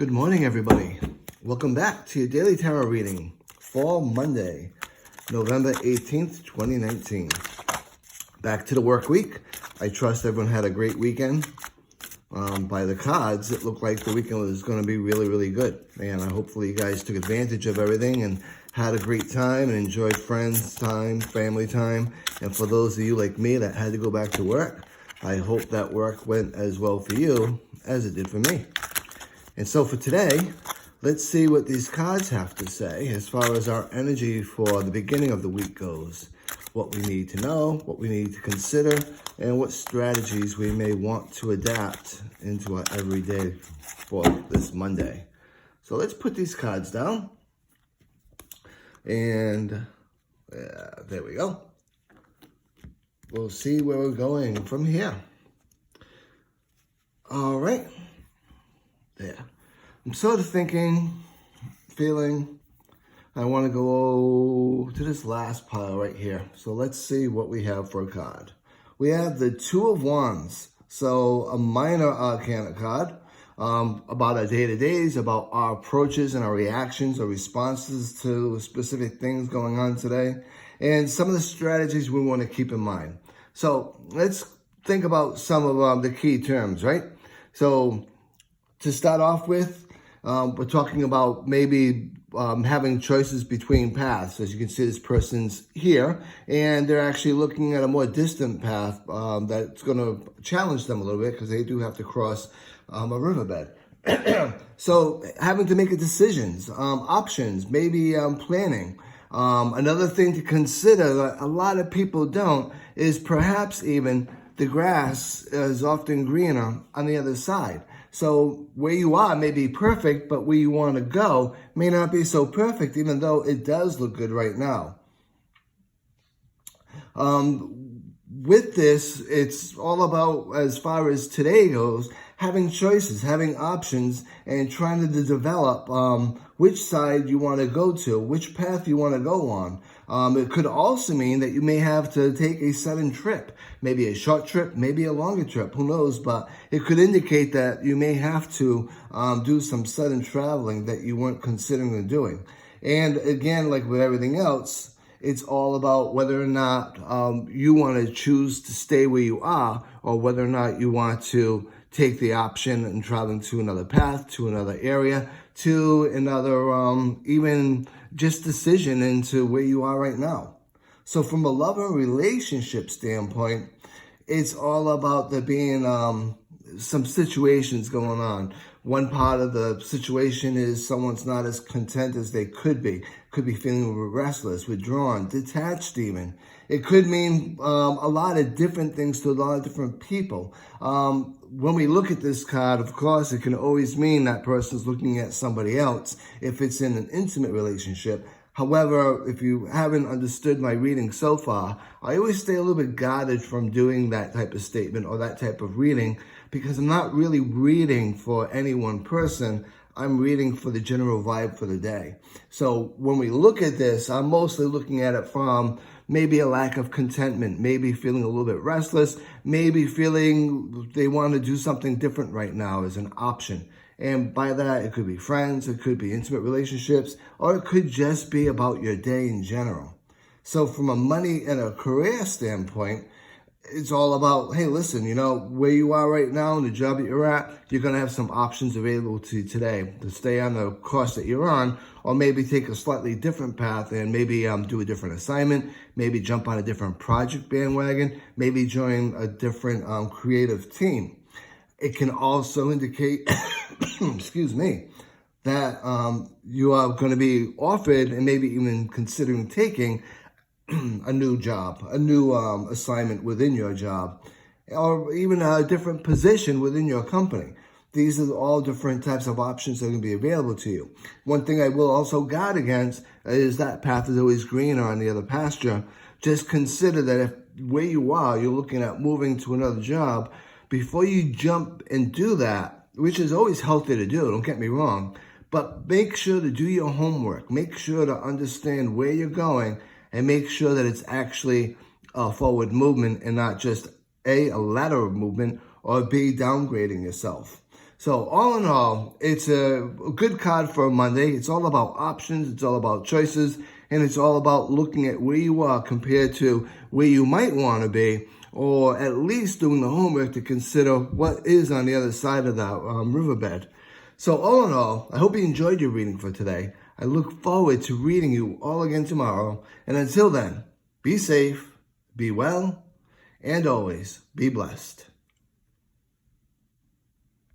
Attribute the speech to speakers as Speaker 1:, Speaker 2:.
Speaker 1: Good morning, everybody. Welcome back to your Daily Tarot reading for Monday, November 18th, 2019. Back to the work week. I trust everyone had a great weekend. By the cards, it looked like the weekend was going to be really, really good. And hopefully you guys took advantage of everything and had a great time and enjoyed friends time, family time. And for those of you like me that had to go back to work, I hope that work went as well for you as it did for me. And so for today, let's see what these cards have to say as far as our energy for the beginning of the week goes. What we need to know, what we need to consider, and what strategies we may want to adapt into our everyday for this Monday. So let's put these cards down. And there we go. We'll see where we're going from here. All right. There. I'm sort of feeling, I want to go to this last pile right here. So let's see what we have for a card. We have the Two of Wands. So a minor arcana card about our day-to-days, about our approaches and our reactions or responses to specific things going on today, and some of the strategies we want to keep in mind. So let's think about some of the key terms, right? So to start off with, we're talking about maybe having choices between paths. As you can see, this person's here, and they're actually looking at a more distant path that's going to challenge them a little bit because they do have to cross a riverbed. So having to make decisions, options, maybe planning. Another thing to consider that a lot of people don't is perhaps even the grass is often greener on the other side. So where you are may be perfect, but where you want to go may not be so perfect, even though it does look good right now. With this, it's all about, as far as today goes, having choices, having options, and trying to develop which side you want to go to, which path you want to go on. It could also mean that you may have to take a sudden trip, maybe a short trip, maybe a longer trip, who knows, but it could indicate that you may have to do some sudden traveling that you weren't considering doing. And again, like with everything else, it's all about whether or not you want to choose to stay where you are, or whether or not you want to take the option and traveling to another path, to another area, to another even just decision into where you are right now. So from a love and relationship standpoint, it's all about there being some situations going on. One part of the situation is someone's not as content as they could be. Could be feeling restless, withdrawn, detached even. It could mean a lot of different things to a lot of different people. When we look at this card, of course, it can always mean that person's looking at somebody else if it's in an intimate relationship. However, if you haven't understood my reading so far, I always stay a little bit guarded from doing that type of statement or that type of reading because I'm not really reading for any one person. I'm reading for the general vibe for the day. So when we look at this, I'm mostly looking at it from maybe a lack of contentment, maybe feeling a little bit restless, maybe feeling they want to do something different right now as an option. And by that, it could be friends, it could be intimate relationships, or it could just be about your day in general. So from a money and a career standpoint, it's all about, hey, listen, where you are right now and the job that you're at, you're going to have some options available to you today to stay on the course that you're on, or maybe take a slightly different path and maybe do a different assignment, maybe jump on a different project bandwagon, maybe join a different creative team. It can also indicate, excuse me, that you are going to be offered and maybe even considering taking a new job, a new assignment within your job, or even a different position within your company. These are all different types of options that are going to be available to you. One thing I will also guard against is that path is always greener on the other pasture. Just consider that if where you are, you're looking at moving to another job, before you jump and do that, which is always healthy to do, don't get me wrong, but make sure to do your homework. Make sure to understand where you're going and make sure that it's actually a forward movement and not just A, a lateral movement, or B, downgrading yourself. So all in all, it's a good card for a Monday. It's all about options. It's all about choices. And it's all about looking at where you are compared to where you might want to be, or at least doing the homework to consider what is on the other side of that riverbed. So all in all, I hope you enjoyed your reading for today. I look forward to reading you all again tomorrow. And until then, be safe, be well, and always be blessed.